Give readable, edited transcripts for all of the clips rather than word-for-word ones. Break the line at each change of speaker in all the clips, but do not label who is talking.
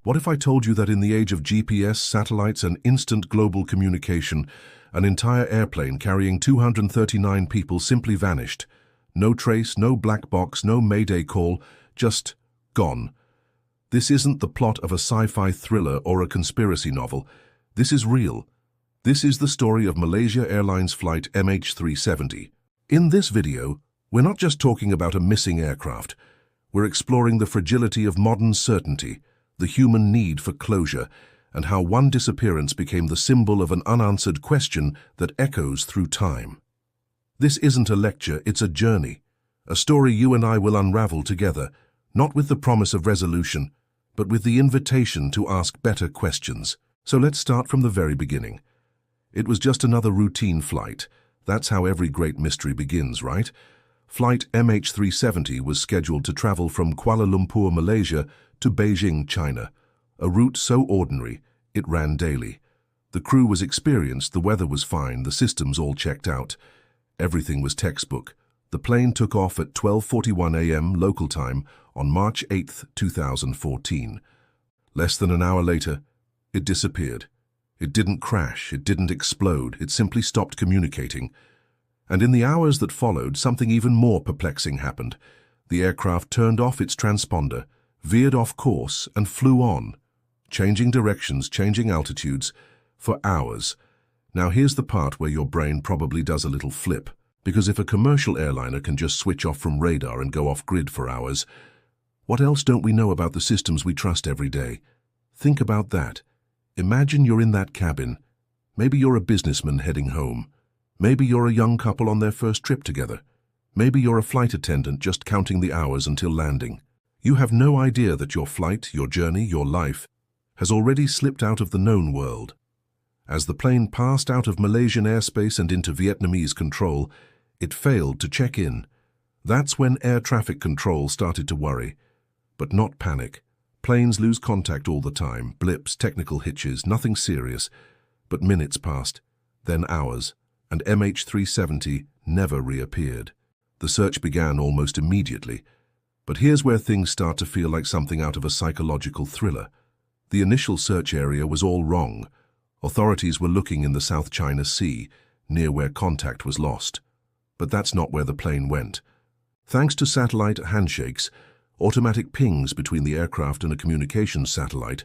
What if I told you that in the age of GPS, satellites, and instant global communication, an entire airplane carrying 239 people simply vanished? No trace, no black box, no mayday call, just gone. This isn't the plot of a sci-fi thriller or a conspiracy novel. This is real. This is the story of Malaysia Airlines Flight MH370. In this video, we're not just talking about a missing aircraft. We're exploring the fragility of modern certainty, the human need for closure, and how one disappearance became the symbol of an unanswered question that echoes through time. This isn't a lecture, it's a journey, a story you and I will unravel together, not with the promise of resolution, but with the invitation to ask better questions. So let's start from the very beginning. It was just another routine flight. That's how every great mystery begins, right? Flight MH370 was scheduled to travel from Kuala Lumpur, Malaysia, to Beijing, China, a route so ordinary, it ran daily. The crew was experienced, the weather was fine, the systems all checked out. Everything was textbook. The plane took off at 12:41 a.m. local time on March 8, 2014. Less than an hour later, it disappeared. It didn't crash, it didn't explode, it simply stopped communicating. And in the hours that followed, something even more perplexing happened. The aircraft turned off its transponder, veered off course, and flew on, changing directions, changing altitudes, for hours. Now here's the part where your brain probably does a little flip, because if a commercial airliner can just switch off from radar and go off-grid for hours, what else don't we know about the systems we trust every day? Think about that. Imagine you're in that cabin. Maybe you're a businessman heading home. Maybe you're a young couple on their first trip together. Maybe you're a flight attendant just counting the hours until landing. You have no idea that your flight, your journey, your life has already slipped out of the known world. As the plane passed out of Malaysian airspace and into Vietnamese control, it failed to check in. That's when air traffic control started to worry. But not panic. Planes lose contact all the time, blips, technical hitches, nothing serious. But minutes passed, then hours, and MH370 never reappeared. The search began almost immediately. But here's where things start to feel like something out of a psychological thriller. The initial search area was all wrong. Authorities were looking in the South China Sea, near where contact was lost. But that's not where the plane went. Thanks to satellite handshakes, automatic pings between the aircraft and a communications satellite,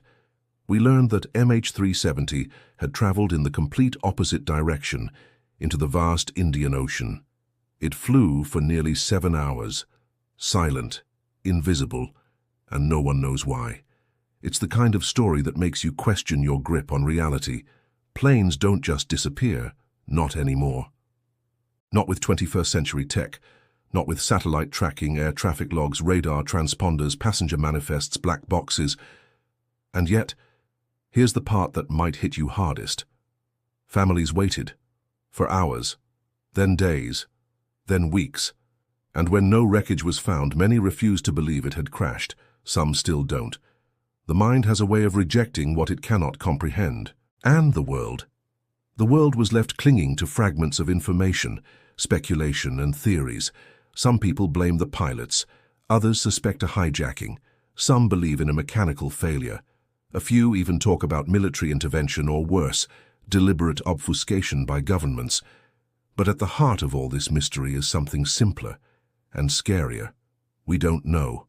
we learned that MH370 had traveled in the complete opposite direction, into the vast Indian Ocean. It flew for nearly 7 hours, silent, invisible, and no one knows why. It's the kind of story that makes you question your grip on reality. Planes don't just disappear, not anymore. Not with 21st century tech, not with satellite tracking, air traffic logs, radar transponders, passenger manifests, black boxes. And yet, here's the part that might hit you hardest. Families waited, for hours, then days, then weeks. And when no wreckage was found, many refused to believe it had crashed. Some still don't. The mind has a way of rejecting what it cannot comprehend. And the world. The world was left clinging to fragments of information, speculation and theories. Some people blame the pilots. Others suspect a hijacking. Some believe in a mechanical failure. A few even talk about military intervention or worse, deliberate obfuscation by governments. But at the heart of all this mystery is something simpler and scarier. We don't know.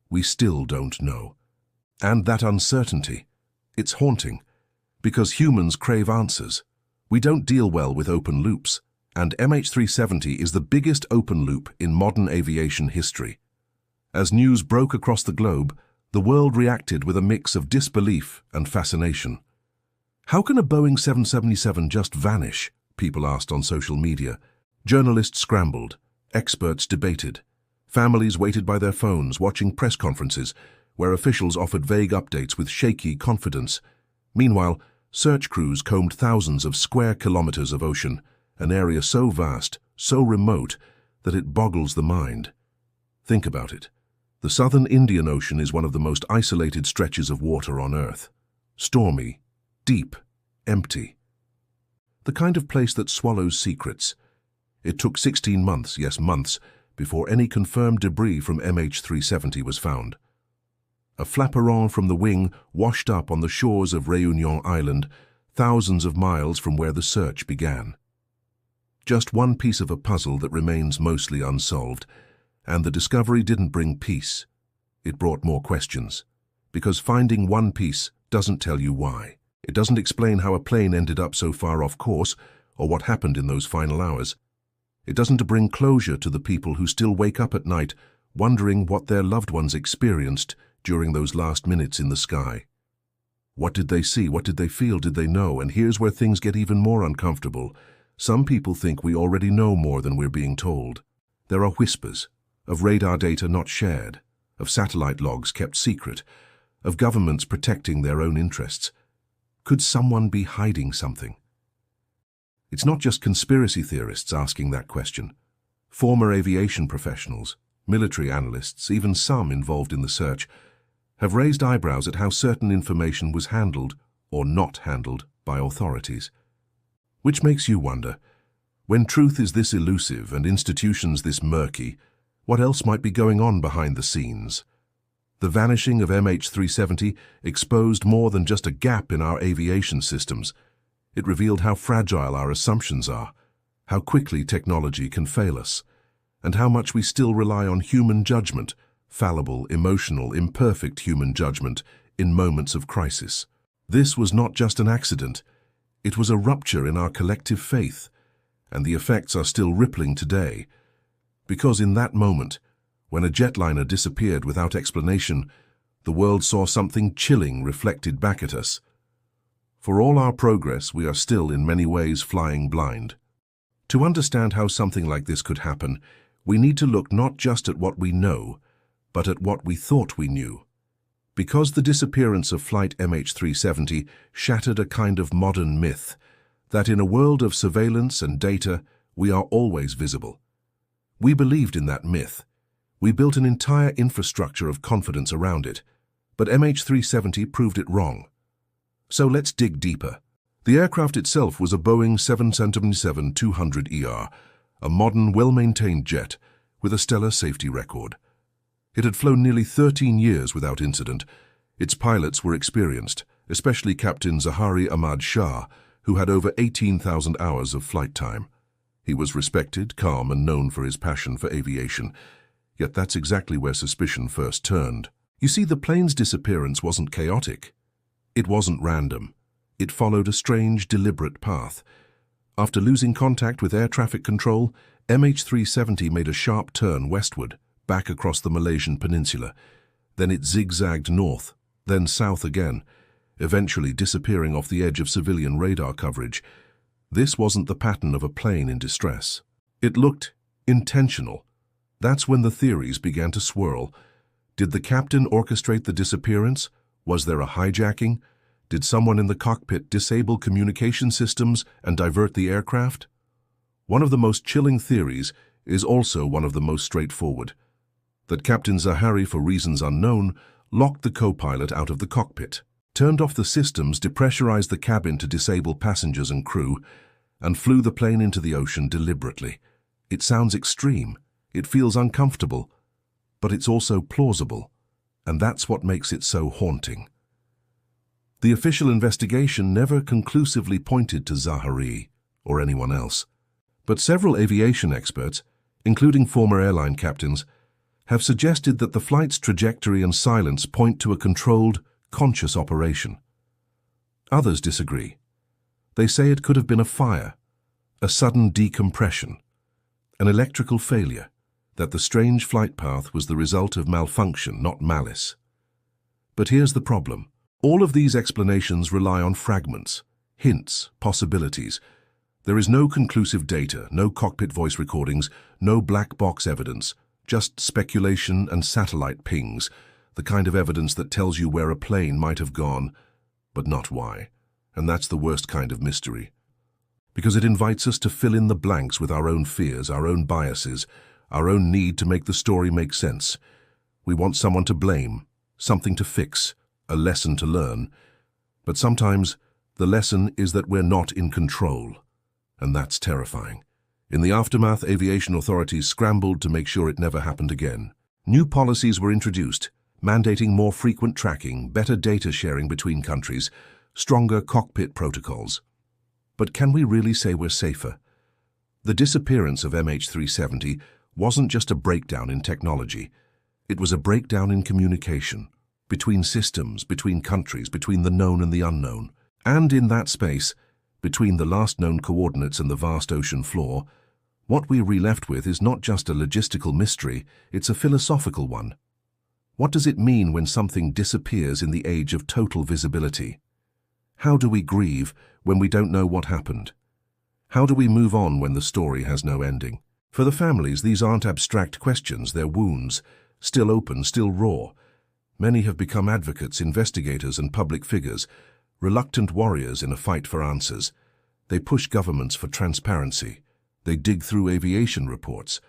We still don't know. And that uncertainty, it's haunting, because humans crave answers. We don't deal well with open loops, and MH370 is the biggest open loop in modern aviation history. As news broke across the globe, the world reacted with a mix of disbelief and fascination. How can a Boeing 777 just vanish? People asked on social media. Journalists scrambled. Experts debated. Families waited by their phones, watching press conferences, where officials offered vague updates with shaky confidence. Meanwhile, search crews combed thousands of square kilometers of ocean, an area so vast, so remote, that it boggles the mind. Think about it. The southern Indian Ocean is one of the most isolated stretches of water on Earth. Stormy, deep, empty. The kind of place that swallows secrets. It took 16 months, yes months, before any confirmed debris from MH370 was found. A flaperon from the wing washed up on the shores of Réunion Island, thousands of miles from where the search began. Just one piece of a puzzle that remains mostly unsolved, and the discovery didn't bring peace. It brought more questions, because finding one piece doesn't tell you why. It doesn't explain how a plane ended up so far off course or what happened in those final hours. It doesn't bring closure to the people who still wake up at night wondering what their loved ones experienced during those last minutes in the sky. What did they see? What did they feel? Did they know? And here's where things get even more uncomfortable. Some people think we already know more than we're being told. There are whispers of radar data not shared, of satellite logs kept secret, of governments protecting their own interests. Could someone be hiding something? It's not just conspiracy theorists asking that question. Former aviation professionals, military analysts, even some involved in the search, have raised eyebrows at how certain information was handled or not handled by authorities. Which makes you wonder, when truth is this elusive and institutions this murky, what else might be going on behind the scenes? The vanishing of MH370 exposed more than just a gap in our aviation systems. It revealed how fragile our assumptions are, how quickly technology can fail us, and how much we still rely on human judgment, fallible, emotional, imperfect human judgment in moments of crisis. This was not just an accident. It was a rupture in our collective faith, and the effects are still rippling today. Because in that moment, when a jetliner disappeared without explanation, the world saw something chilling reflected back at us. For all our progress, we are still in many ways flying blind. To understand how something like this could happen, we need to look not just at what we know, but at what we thought we knew. Because the disappearance of Flight MH370 shattered a kind of modern myth, that in a world of surveillance and data, we are always visible. We believed in that myth. We built an entire infrastructure of confidence around it, but MH370 proved it wrong. So let's dig deeper. The aircraft itself was a Boeing 777-200ER, a modern, well-maintained jet with a stellar safety record. It had flown nearly 13 years without incident. Its pilots were experienced, especially Captain Zahari Ahmad Shah, who had over 18,000 hours of flight time. He was respected, calm, and known for his passion for aviation. Yet that's exactly where suspicion first turned. You see, the plane's disappearance wasn't chaotic. It wasn't random. It followed a strange, deliberate path. After losing contact with air traffic control, MH370 made a sharp turn westward, back across the Malaysian peninsula. Then it zigzagged north, then south again, eventually disappearing off the edge of civilian radar coverage. This wasn't the pattern of a plane in distress. It looked intentional. That's when the theories began to swirl. Did the captain orchestrate the disappearance? Was there a hijacking? Did someone in the cockpit disable communication systems and divert the aircraft? One of the most chilling theories is also one of the most straightforward. That Captain Zahari, for reasons unknown, locked the co-pilot out of the cockpit, turned off the systems, depressurized the cabin to disable passengers and crew, and flew the plane into the ocean deliberately. It sounds extreme, it feels uncomfortable, but it's also plausible, and that's what makes it so haunting. The official investigation never conclusively pointed to Zahari or anyone else, but several aviation experts, including former airline captains, have suggested that the flight's trajectory and silence point to a controlled, conscious operation. Others disagree. They say it could have been a fire, a sudden decompression, an electrical failure, that the strange flight path was the result of malfunction, not malice. But here's the problem. All of these explanations rely on fragments, hints, possibilities. There is no conclusive data, no cockpit voice recordings, no black box evidence, just speculation and satellite pings, the kind of evidence that tells you where a plane might have gone, but not why. And that's the worst kind of mystery, because it invites us to fill in the blanks with our own fears, our own biases, our own need to make the story make sense. We want someone to blame, something to fix, a lesson to learn. But sometimes the lesson is that we're not in control, and that's terrifying. In the aftermath, aviation authorities scrambled to make sure it never happened again. New policies were introduced, mandating more frequent tracking, better data sharing between countries, stronger cockpit protocols. But can we really say we're safer? The disappearance of MH370 wasn't just a breakdown in technology. It was a breakdown in communication, between systems, between countries, between the known and the unknown. And in that space, between the last known coordinates and the vast ocean floor, what we're left with is not just a logistical mystery, it's a philosophical one. What does it mean when something disappears in the age of total visibility? How do we grieve when we don't know what happened? How do we move on when the story has no ending? For the families, these aren't abstract questions, they're wounds, still open, still raw. Many have become advocates, investigators, and public figures, reluctant warriors in a fight for answers. They push governments for transparency. They dig through aviation reports.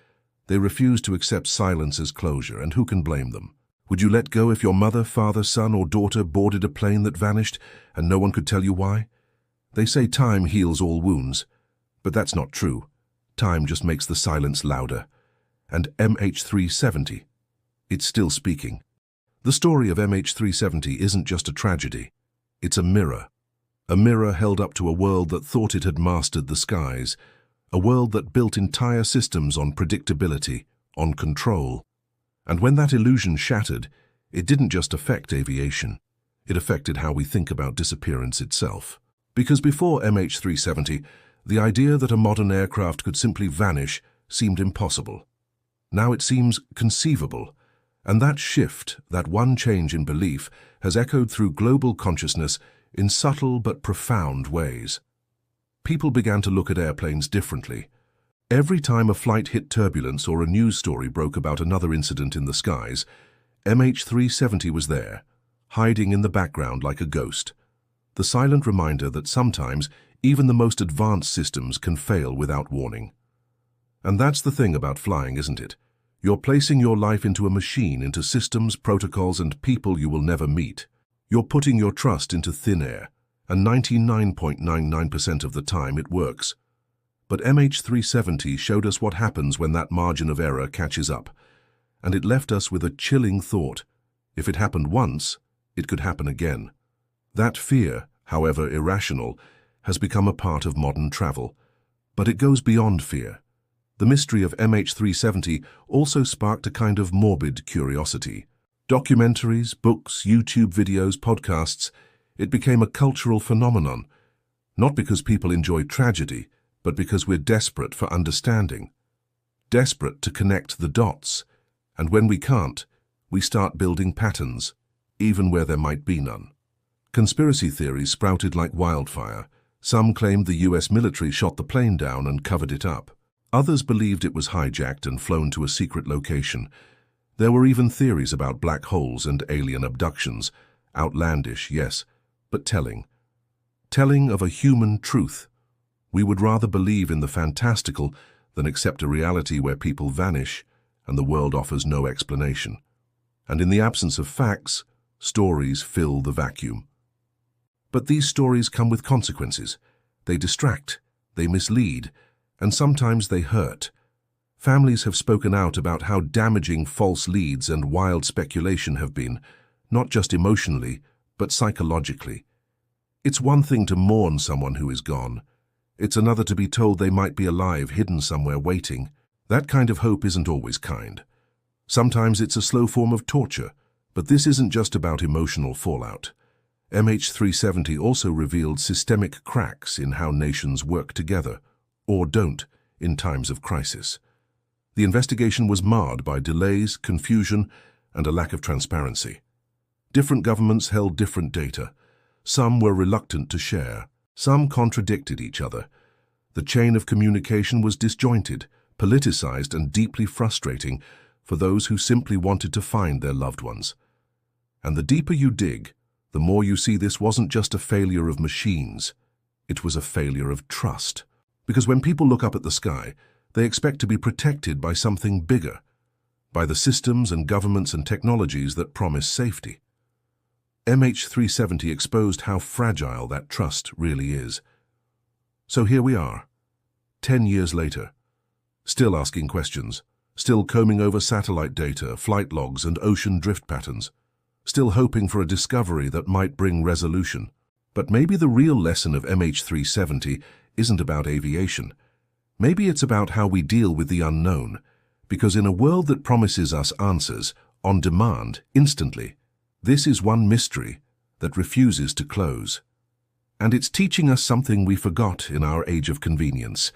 They refuse to accept silence as closure, and who can blame them? Would you let go if your mother, father, son, or daughter boarded a plane that vanished and no one could tell you why? They say time heals all wounds, but that's not true. Time just makes the silence louder. And MH370, it's still speaking. The story of MH370 isn't just a tragedy. It's a mirror held up to a world that thought it had mastered the skies, a world that built entire systems on predictability, on control. And when that illusion shattered, it didn't just affect aviation. It affected how we think about disappearance itself. Because before MH370, the idea that a modern aircraft could simply vanish seemed impossible. Now it seems conceivable. And that shift, that one change in belief, has echoed through global consciousness in subtle but profound ways. People began to look at airplanes differently. Every time a flight hit turbulence or a news story broke about another incident in the skies, MH370 was there, hiding in the background like a ghost. The silent reminder that sometimes even the most advanced systems can fail without warning. And that's the thing about flying, isn't it? You're placing your life into a machine, into systems, protocols, and people you will never meet. You're putting your trust into thin air, and 99.99% of the time it works. But MH370 showed us what happens when that margin of error catches up, and it left us with a chilling thought. If it happened once, it could happen again. That fear, however irrational, has become a part of modern travel. But it goes beyond fear. The mystery of MH370 also sparked a kind of morbid curiosity. Documentaries, books, YouTube videos, podcasts, it became a cultural phenomenon, not because people enjoy tragedy, but because we're desperate for understanding, desperate to connect the dots, and when we can't, we start building patterns, even where there might be none. Conspiracy theories sprouted like wildfire. Some claimed the US military shot the plane down and covered it up. Others believed it was hijacked and flown to a secret location. There were even theories about black holes and alien abductions. Outlandish, yes, but telling. Telling of a human truth. We would rather believe in the fantastical than accept a reality where people vanish and the world offers no explanation. And in the absence of facts, stories fill the vacuum. But these stories come with consequences. They distract, they mislead, and sometimes they hurt. Families have spoken out about how damaging false leads and wild speculation have been, not just emotionally, but psychologically. It's one thing to mourn someone who is gone. It's another to be told they might be alive, hidden somewhere waiting. That kind of hope isn't always kind. Sometimes it's a slow form of torture, but this isn't just about emotional fallout. MH370 also revealed systemic cracks in how nations work together, or don't, in times of crisis. The investigation was marred by delays, confusion, and a lack of transparency. Different governments held different data. Some were reluctant to share. Some contradicted each other. The chain of communication was disjointed, politicized, and deeply frustrating for those who simply wanted to find their loved ones. And the deeper you dig, the more you see this wasn't just a failure of machines. It was a failure of trust. Because when people look up at the sky, they expect to be protected by something bigger, by the systems and governments and technologies that promise safety. MH370 exposed how fragile that trust really is. So here we are, 10 years later, still asking questions, still combing over satellite data, flight logs, and ocean drift patterns. still hoping for a discovery that might bring resolution. But maybe the real lesson of MH370 isn't about aviation. Maybe it's about how we deal with the unknown, because in a world that promises us answers, on demand, instantly, this is one mystery that refuses to close. And it's teaching us something we forgot in our age of convenience,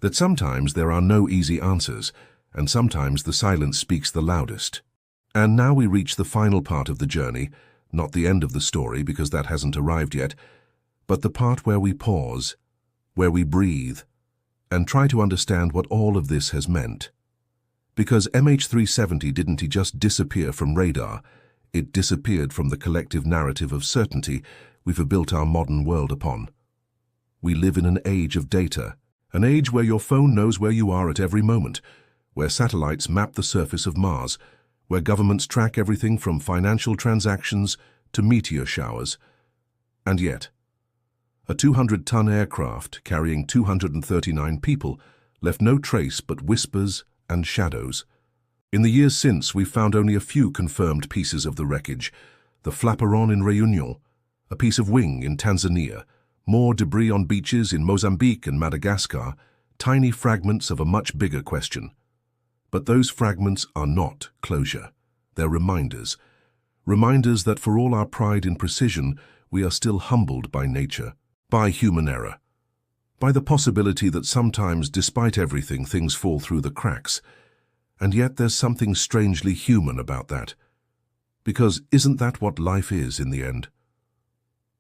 that sometimes there are no easy answers, and sometimes the silence speaks the loudest. And now we reach the final part of the journey, not the end of the story because that hasn't arrived yet, but the part where we pause, where we breathe, and try to understand what all of this has meant. Because MH370 didn't just disappear from radar, it disappeared from the collective narrative of certainty we've built our modern world upon. We live in an age of data, an age where your phone knows where you are at every moment, where satellites map the surface of Mars, where governments track everything from financial transactions to meteor showers. And yet, a 200-ton aircraft carrying 239 people left no trace but whispers and shadows. In the years since, we've found only a few confirmed pieces of the wreckage: the flaperon in Réunion, a piece of wing in Tanzania, more debris on beaches in Mozambique and Madagascar, tiny fragments of a much bigger question. But those fragments are not closure. They're reminders. Reminders that for all our pride in precision, we are still humbled by nature, by human error, by the possibility that sometimes, despite everything, things fall through the cracks. And yet there's something strangely human about that. Because isn't that what life is in the end?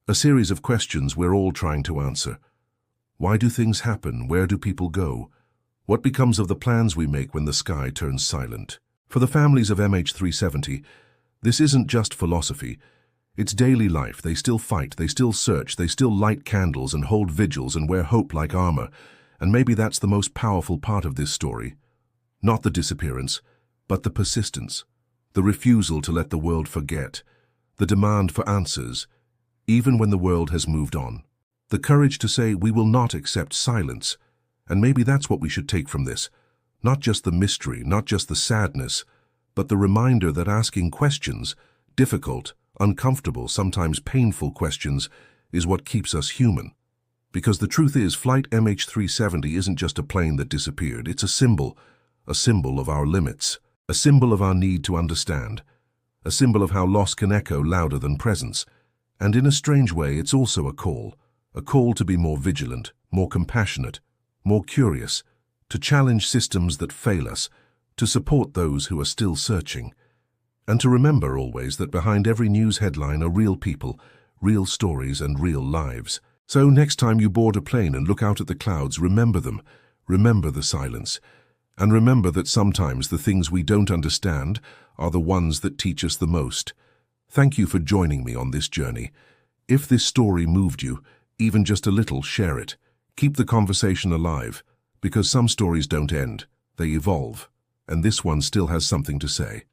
A series of questions we're all trying to answer. Why do things happen? Where do people go? What becomes of the plans we make when the sky turns silent? For the families of MH370, this isn't just philosophy. It's daily life. They still fight, they still search, they still light candles and hold vigils and wear hope like armor. And maybe that's the most powerful part of this story. Not the disappearance, but the persistence, the refusal to let the world forget, the demand for answers, even when the world has moved on. The courage to say we will not accept silence. And maybe that's what we should take from this. Not just the mystery, not just the sadness, but the reminder that asking questions, difficult, uncomfortable, sometimes painful questions, is what keeps us human. Because the truth is, Flight MH370 isn't just a plane that disappeared. It's a symbol of our limits, a symbol of our need to understand, a symbol of how loss can echo louder than presence. And in a strange way, it's also a call to be more vigilant, more compassionate, more curious, to challenge systems that fail us, to support those who are still searching, and to remember always that behind every news headline are real people, real stories, and real lives. So next time you board a plane and look out at the clouds, remember them, remember the silence, and remember that sometimes the things we don't understand are the ones that teach us the most. Thank you for joining me on this journey. If this story moved you, even just a little, share it. Keep the conversation alive, because some stories don't end, they evolve, and this one still has something to say.